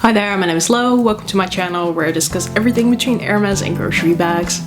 Hi there, my name is Lo. Welcome to my channel where I discuss everything between Hermes and grocery bags.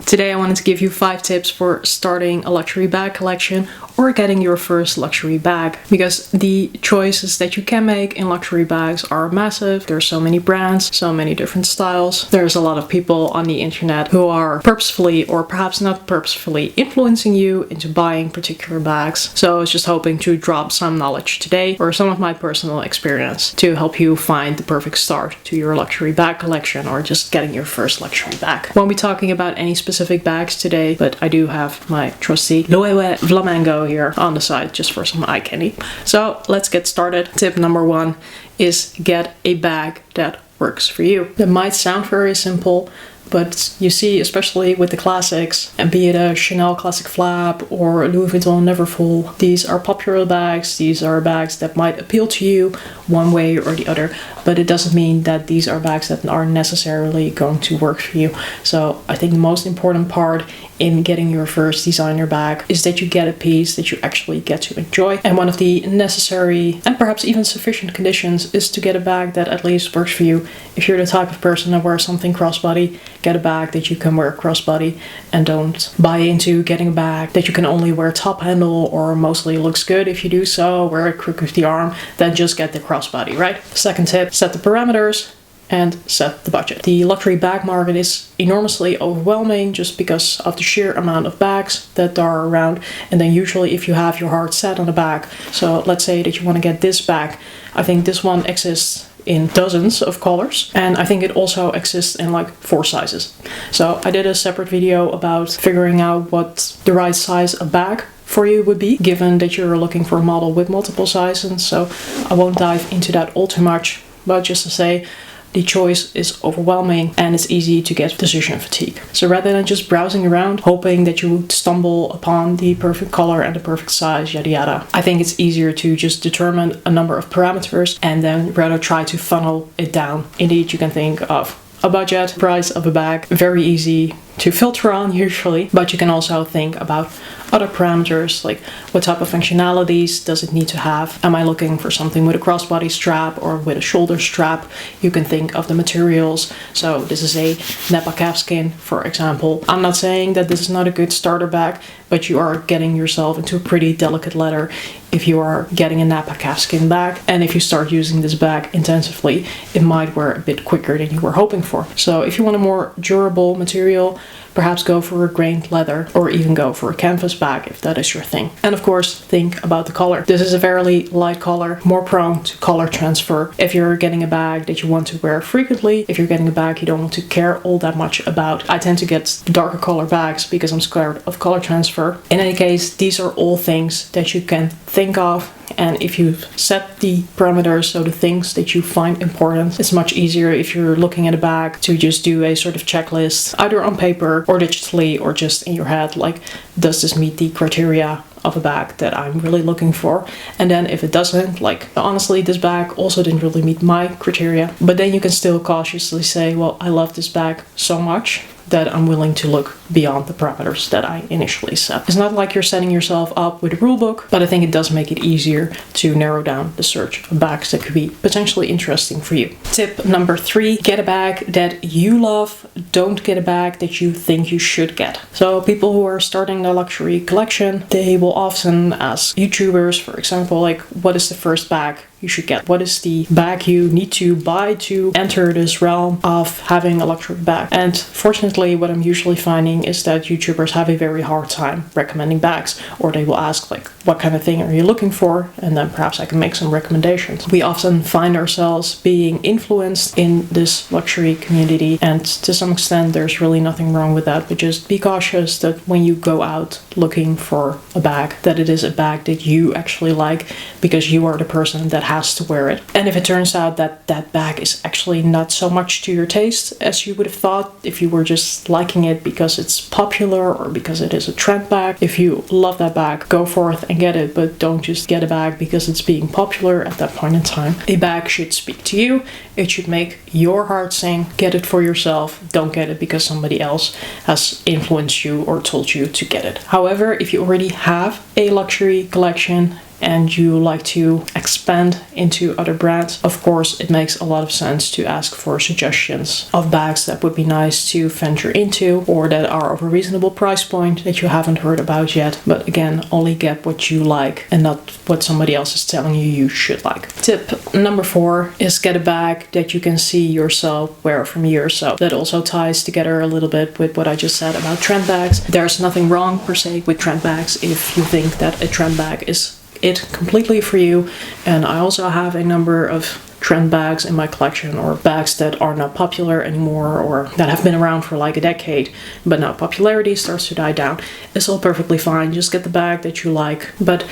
Today I wanted to give you 5 tips for starting a luxury bag collection or getting your first luxury bag, because the choices that you can make in luxury bags are massive. There's so many brands, so many different styles. There's a lot of people on the internet who are purposefully or perhaps not purposefully influencing you into buying particular bags. So I was just hoping to drop some knowledge today or some of my personal experience to help you find the perfect start to your luxury bag collection or just getting your first luxury bag. Won't be talking about any specific bags today, but I do have my trusty Loewe Flamengo here on the side just for some eye candy. So let's get started. Tip number 1 is get a bag that works for you. That might sound very simple, but you see, especially with the classics, and be it a Chanel Classic Flap or a Louis Vuitton Neverfull, these are popular bags. These are bags that might appeal to you one way or the other, but it doesn't mean that these are bags that are necessarily going to work for you. So I think the most important part in getting your first designer bag is that you get a piece that you actually get to enjoy. And one of the necessary and perhaps even sufficient conditions is to get a bag that at least works for you. If you're the type of person that wears something crossbody, get a bag that you can wear crossbody, and don't buy into getting a bag that you can only wear top handle or mostly looks good if you do so, wear it crook with the arm, then just get the crossbody, right? Second tip, set the parameters and set the budget. The luxury bag market is enormously overwhelming just because of the sheer amount of bags that are around, and then usually if you have your heart set on a bag, so let's say that you want to get this bag, I think this one exists in dozens of colors, and I think it also exists in like 4 sizes. So I did a separate video about figuring out what the right size of bag for you would be, given that you're looking for a model with multiple sizes, so I won't dive into that all too much, but just to say the choice is overwhelming and it's easy to get decision fatigue. So rather than just browsing around hoping that you would stumble upon the perfect color and the perfect size, yada yada, I think it's easier to just determine a number of parameters and then rather try to funnel it down. Indeed, you can think of a budget, price of a bag, very easy to filter on usually, but you can also think about other parameters like what type of functionalities does it need to have. Am I looking for something with a crossbody strap or with a shoulder strap? You can think of the materials. So this is a Napa calfskin, for example. I'm not saying that this is not a good starter bag, but you are getting yourself into a pretty delicate leather if you are getting a Napa calfskin bag, and if you start using this bag intensively, it might wear a bit quicker than you were hoping for. So if you want a more durable material, perhaps go for a grained leather or even go for a canvas bag if that is your thing. And of course, think about the color. This is a fairly light color, more prone to color transfer. If you're getting a bag that you want to wear frequently, if you're getting a bag you don't want to care all that much about, I tend to get darker color bags because I'm scared of color transfer. In any case, these are all things that you can think of. And if you set the parameters, so the things that you find important, it's much easier if you're looking at a bag to just do a sort of checklist, either on paper or digitally or just in your head, like, does this meet the criteria of a bag that I'm really looking for? And then if it doesn't, like, honestly, this bag also didn't really meet my criteria, but then you can still cautiously say, well, I love this bag so much that I'm willing to look beyond the parameters that I initially set. It's not like you're setting yourself up with a rule book, but I think it does make it easier to narrow down the search of bags that could be potentially interesting for you. Tip number 3, get a bag that you love. Don't get a bag that you think you should get. So people who are starting their luxury collection, they will often ask YouTubers, for example, like, what is the first bag you should get? What is the bag you need to buy to enter this realm of having a luxury bag? And fortunately, what I'm usually finding is that YouTubers have a very hard time recommending bags, or they will ask like, what kind of thing are you looking for? And then perhaps I can make some recommendations. We often find ourselves being influenced in this luxury community, and to some extent there's really nothing wrong with that, but just be cautious that when you go out looking for a bag, that it is a bag that you actually like, because you are the person that has to wear it. And if it turns out that that bag is actually not so much to your taste as you would have thought if you were just liking it because it's popular or because it is a trend bag, if you love that bag, go forth and get it, but don't just get a bag because it's being popular at that point in time. A bag should speak to you. It should make your heart sing. Get it for yourself. Don't get it because somebody else has influenced you or told you to get it. However, if you already have a luxury collection and you like to expand into other brands, of course it makes a lot of sense to ask for suggestions of bags that would be nice to venture into or that are of a reasonable price point that you haven't heard about yet. But again, only get what you like and not what somebody else is telling you you should like. Tip number 4 is get a bag that you can see yourself wear from years. So that also ties together a little bit with what I just said about trend bags. There's nothing wrong per se with trend bags if you think that a trend bag is it completely for you. And I also have a number of trend bags in my collection, or bags that are not popular anymore or that have been around for like a decade but now popularity starts to die down. It's all perfectly fine. Just get the bag that you like, but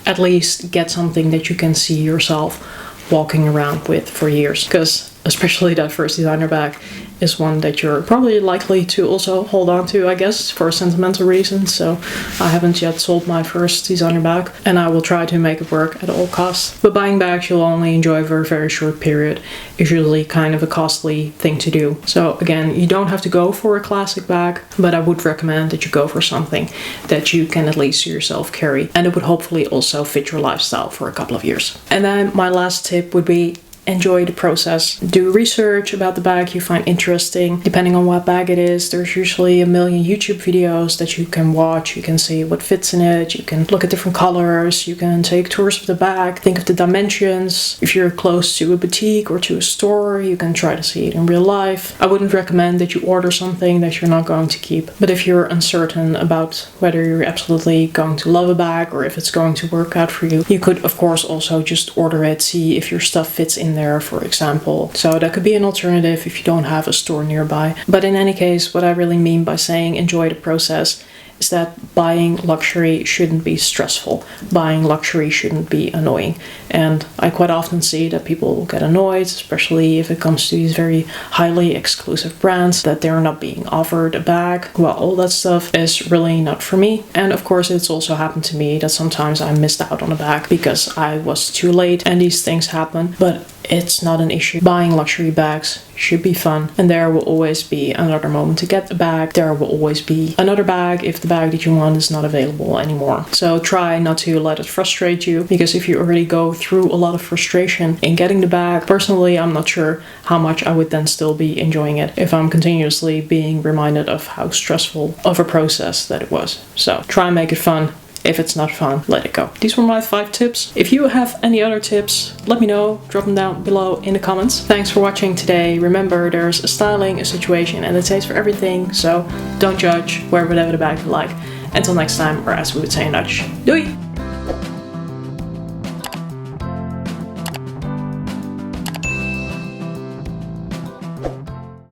at least get something that you can see yourself walking around with for years, because especially that first designer bag is one that you're probably likely to also hold on to, I guess, for sentimental reasons. So I haven't yet sold my first designer bag, and I will try to make it work at all costs. But buying bags you'll only enjoy for a very short period is usually kind of a costly thing to do. So again, you don't have to go for a classic bag, but I would recommend that you go for something that you can at least see yourself carry, and it would hopefully also fit your lifestyle for a couple of years. And then my last tip would be enjoy the process. Do research about the bag you find interesting. Depending on what bag it is, there's usually a million YouTube videos that you can watch. You can see what fits in it. You can look at different colors. You can take tours of the bag. Think of the dimensions. If you're close to a boutique or to a store, you can try to see it in real life. I wouldn't recommend that you order something that you're not going to keep. But if you're uncertain about whether you're absolutely going to love a bag or if it's going to work out for you, you could of course also just order it, see if your stuff fits in there, for example. So that could be an alternative if you don't have a store nearby. But in any case, what I really mean by saying enjoy the process is that buying luxury shouldn't be stressful. Buying luxury shouldn't be annoying. And I quite often see that people get annoyed, especially if it comes to these very highly exclusive brands, that they're not being offered a bag. Well, all that stuff is really not for me. And of course, it's also happened to me that sometimes I missed out on a bag because I was too late, and these things happen. But it's not an issue. Buying luxury bags should be fun, and there will always be another moment to get the bag. There will always be another bag if the bag that you want is not available anymore. So try not to let it frustrate you, because if you already go through a lot of frustration in getting the bag, personally I'm not sure how much I would then still be enjoying it if I'm continuously being reminded of how stressful of a process that it was. So try and make it fun. If it's not fun, let it go. These were my 5 tips. If you have any other tips, let me know. Drop them down below in the comments. Thanks for watching today. Remember, there's a styling, a situation, and a taste for everything. So don't judge. Wear whatever the bag you like. Until next time, or as we would say in Dutch, doei!